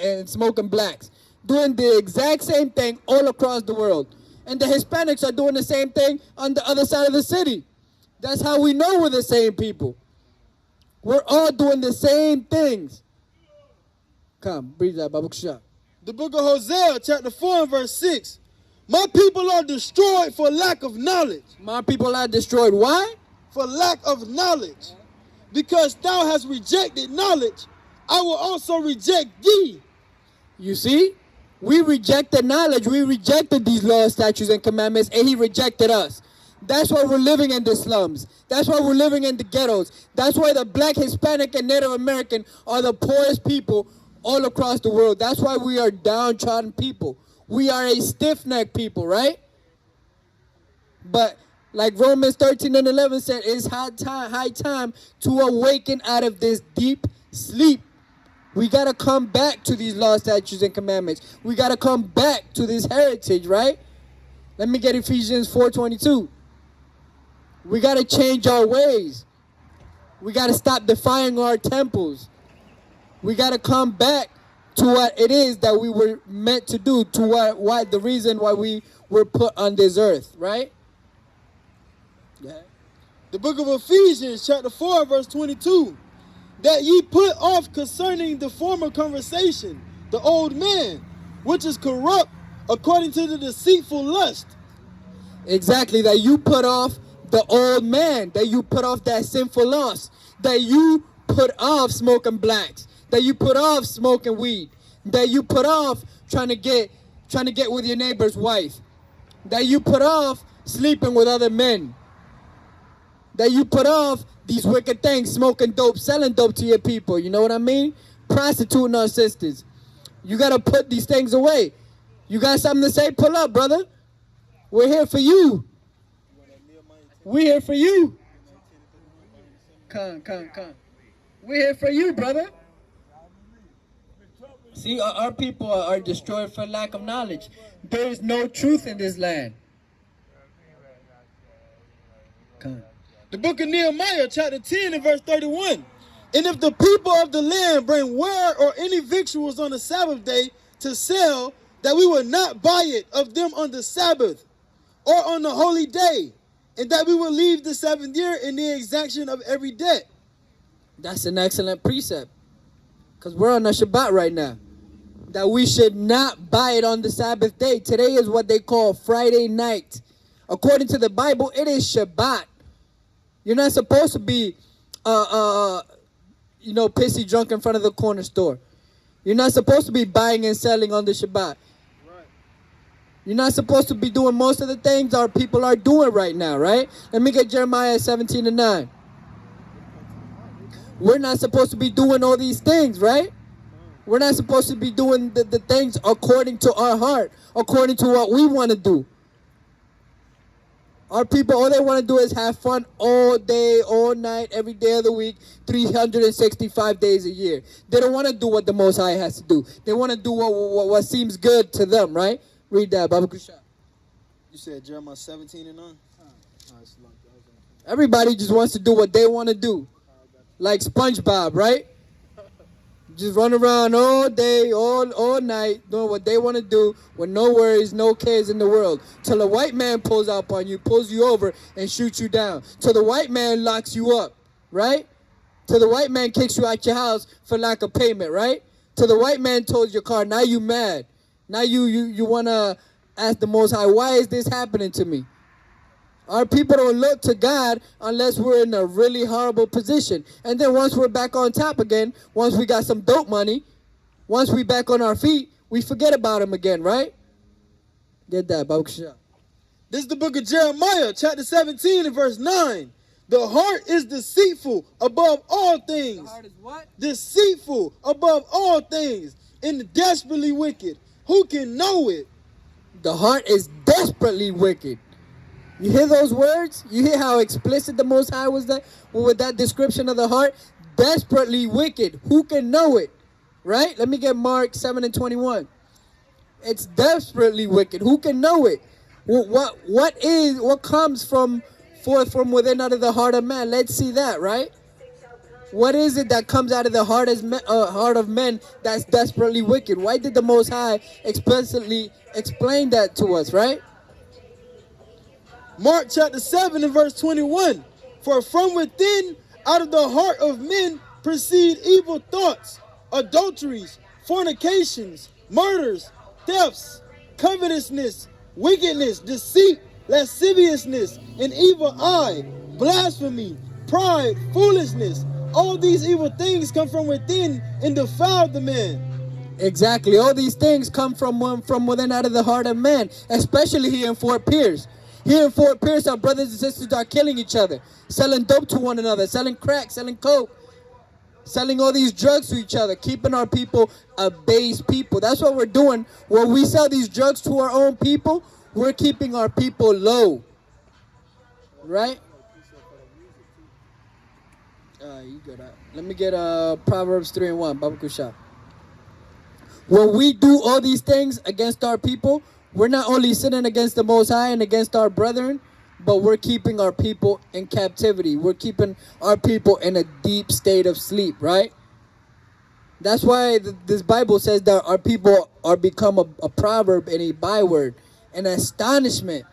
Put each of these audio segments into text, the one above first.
and smoking blacks, doing the exact same thing all across the world. And the Hispanics are doing the same thing on the other side of the city. That's how we know we're the same people. We're all doing the same things. Come, breathe that, Babu Shah. The book of Hosea, chapter 4 and verse 6. My people are destroyed for lack of knowledge. My people are destroyed. Why? For lack of knowledge. Because thou hast rejected knowledge, I will also reject thee. You see? We rejected knowledge. We rejected these laws, statutes, and commandments, and he rejected us. That's why we're living in the slums. That's why we're living in the ghettos. That's why the black, Hispanic, and Native American are the poorest people all across the world. That's why we are downtrodden people. We are a stiff-necked people, right? But like Romans 13 and 11 said, it's high time to awaken out of this deep sleep. We got to come back to these laws, statutes, and commandments. We got to come back to this heritage, right? Let me get Ephesians 4:22. We got to change our ways. We got to stop defying our temples. We got to come back to what it is that we were meant to do, to what the reason why we were put on this earth, right? Yeah. The book of Ephesians, chapter 4, verse 22. That ye put off concerning the former conversation, the old man, which is corrupt according to the deceitful lust. Exactly, that you put off the old man, that you put off that sinful lust, that you put off smoking blacks, that you put off smoking weed, that you put off trying to get with your neighbor's wife, that you put off sleeping with other men, that you put off these wicked things, smoking dope, selling dope to your people, you know what I mean? Prostituting our sisters. You got to put these things away. You got something to say? Pull up, brother. We're here for you. We're here for you. Come. We're here for you, brother. See, our people are destroyed for lack of knowledge. There is no truth in this land. Come. The book of Nehemiah, chapter 10 and verse 31. And if the people of the land bring word or any victuals on the Sabbath day to sell, that we will not buy it of them on the Sabbath or on the holy day, and that we will leave the 7th year in the exaction of every debt. That's an excellent precept. Because we're on a Shabbat right now. That we should not buy it on the Sabbath day. Today is what they call Friday night. According to the Bible, it is Shabbat. You're not supposed to be, pissy drunk in front of the corner store. You're not supposed to be buying and selling on the Shabbat. Right. You're not supposed to be doing most of the things our people are doing right now, right? Let me get Jeremiah 17 and 9. We're not supposed to be doing all these things, right? We're not supposed to be doing the things according to our heart, according to what we want to do. Our people, all they want to do is have fun all day, all night, every day of the week, 365 days a year. They don't want to do what the Most High has to do. They want to do what seems good to them, right? Read that, Baba Kusha. You said Jeremiah 17 and 9? Everybody just wants to do what they want to do. Like SpongeBob, right? Just run around all day, all night, doing what they want to do with no worries, no cares in the world. Till a white man pulls up on you, pulls you over, and shoots you down. Till the white man locks you up, right? Till the white man kicks you out your house for lack of payment, right? Till the white man tows your car. Now you mad. Now you want to ask the Most High, why is this happening to me? Our people don't look to God unless we're in a really horrible position. And then once we're back on top again, once we got some dope money, once we back on our feet, we forget about him again, right? Get that, Babu Shah. This is the book of Jeremiah, chapter 17 and verse 9. The heart is deceitful above all things. The heart is what? Deceitful above all things and desperately wicked. Who can know it? The heart is desperately wicked. You hear those words? You hear how explicit the Most High was that with that description of the heart? Desperately wicked. Who can know it? Right? Let me get Mark 7 and 21. It's desperately wicked. Who can know it? What comes forth from within out of the heart of man? Let's see that, right? What is it that comes out of the heart of men that's desperately wicked? Why did the Most High explicitly explain that to us, right? Mark chapter 7 and verse 21. For from within, out of the heart of men, proceed evil thoughts, adulteries, fornications, murders, thefts, covetousness, wickedness, deceit, lasciviousness, an evil eye, blasphemy, pride, foolishness. All these evil things come from within and defile the man. Exactly. All these things come from within, out of the heart of man, especially here in Fort Pierce. Here in Fort Pierce, our brothers and sisters are killing each other, selling dope to one another, selling crack, selling coke, selling all these drugs to each other, keeping our people a base people. That's what we're doing. When we sell these drugs to our own people, we're keeping our people low. Right? You got that. Let me get Proverbs 3 and 1. Baba Kusha. When we do all these things against our people, we're not only sinning against the Most High and against our brethren, but we're keeping our people in captivity. We're keeping our people in a deep state of sleep, right? That's why this Bible says that our people are become a proverb and a byword, an astonishment.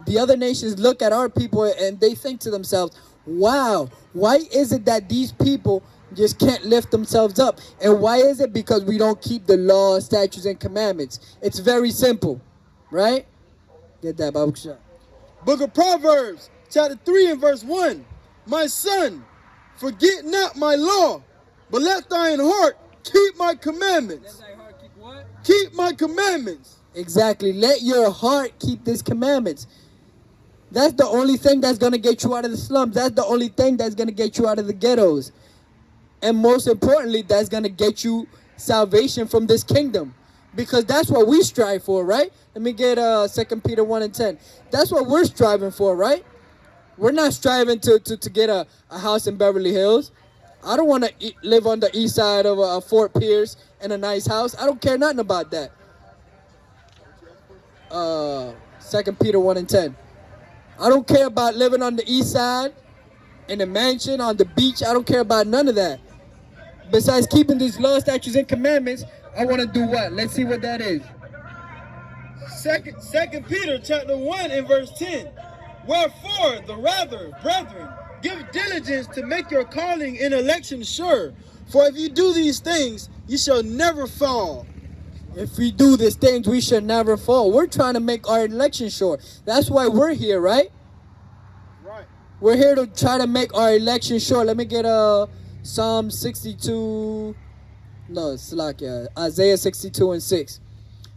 The other nations look at our people and they think to themselves, wow, why is it that these people just can't lift themselves up? And why is it? Because we don't keep the law, statutes, and commandments. It's very simple, right? Get that, Babu Shah. Book of Proverbs, chapter 3 and verse 1. My son, forget not my law, but let thine heart keep my commandments. Let thy heart keep what? Keep my commandments. Exactly. Let your heart keep these commandments. That's the only thing that's going to get you out of the slums. That's the only thing that's going to get you out of the ghettos. And most importantly, that's going to get you salvation from this kingdom. Because that's what we strive for, right? Let me get 2 Peter 1 and 10. That's what we're striving for, right? We're not striving to get a house in Beverly Hills. I don't want to live on the east side of Fort Pierce in a nice house. I don't care nothing about that. 2 Peter 1 and 10. I don't care about living on the east side, in a mansion, on the beach. I don't care about none of that. Besides keeping these laws, statutes, and commandments, I want to do what? Let's see what that is. Second Peter chapter 1 and verse 10. Wherefore, the rather, brethren, give diligence to make your calling and election sure. For if you do these things, you shall never fall. If we do these things, we shall never fall. We're trying to make our election sure. That's why we're here, right? Right. We're here to try to make our election sure. Let me get Psalm 62. No, it's like Isaiah 62 and 6.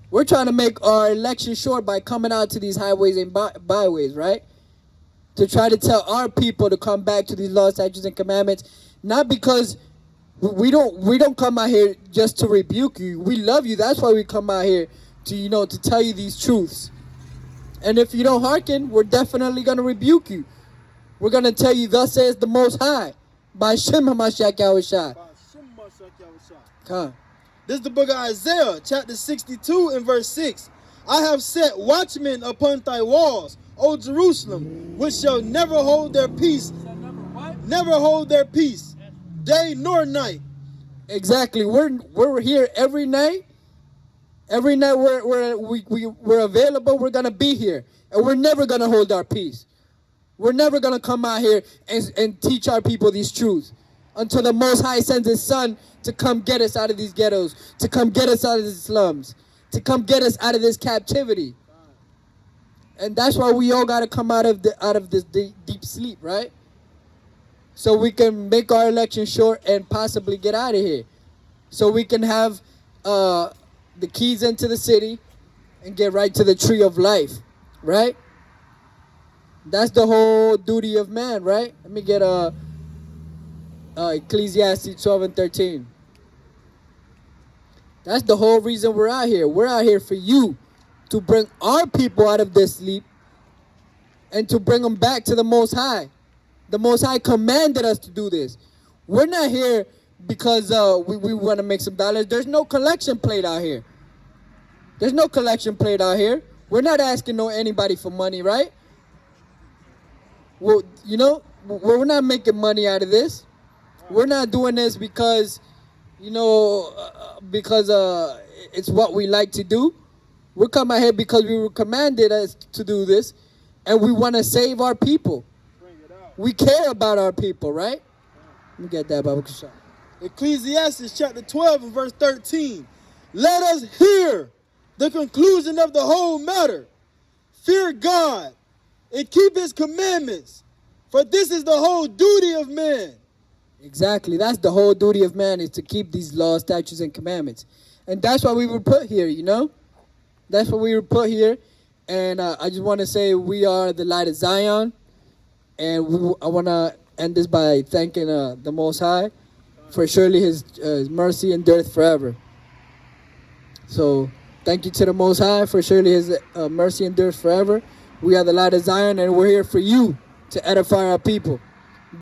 We're trying to make our election short by coming out to these highways and byways, right? To try to tell our people to come back to these laws, statutes, and commandments. Not because we don't come out here just to rebuke you. We love you. That's why we come out here to tell you these truths. And if you don't hearken, we're definitely going to rebuke you. We're going to tell you, thus says the Most High, by Shem HaMashiach Yahushua. Come. This is the book of Isaiah, chapter 62 and verse 6. I have set watchmen upon thy walls, O Jerusalem, which shall never hold their peace. Never hold their peace, day nor night. Exactly. We're here every night. Every night we're available. We're gonna be here, and we're never gonna hold our peace. We're never gonna come out here and teach our people these truths until the Most High sends His Son to come get us out of these ghettos, to come get us out of these slums, to come get us out of this captivity. And that's why we all gotta come out of this deep sleep, right? So we can make our election short and possibly get out of here. So we can have the keys into the city and get right to the tree of life, right? That's the whole duty of man, right? Let me get Ecclesiastes 12 and 13. That's the whole reason we're out here. We're out here for you, to bring our people out of this sleep and to bring them back to the Most High. The Most High commanded us to do this. We're not here because we want to make some dollars. There's no collection plate out here. There's no collection plate out here. We're not asking anybody for money, right? Well, we're not making money out of this. We're not doing this because, because it's what we like to do. We're coming here because we were commanded us to do this, and we want to save our people. We care about our people, right? Let me get that, Baba Kasha. Ecclesiastes chapter 12 and verse 13. Let us hear the conclusion of the whole matter. Fear God and keep his commandments, for this is the whole duty of man. Exactly. That's the whole duty of man, is to keep these laws, statutes, and commandments. And that's why we were put here, That's why we were put here. And I just want to say we are the light of Zion. And I want to end this by thanking the Most High, for surely his mercy endureth forever. So thank you to the Most High, for surely his mercy endureth forever. We are the light of Zion, and we're here for you to edify our people.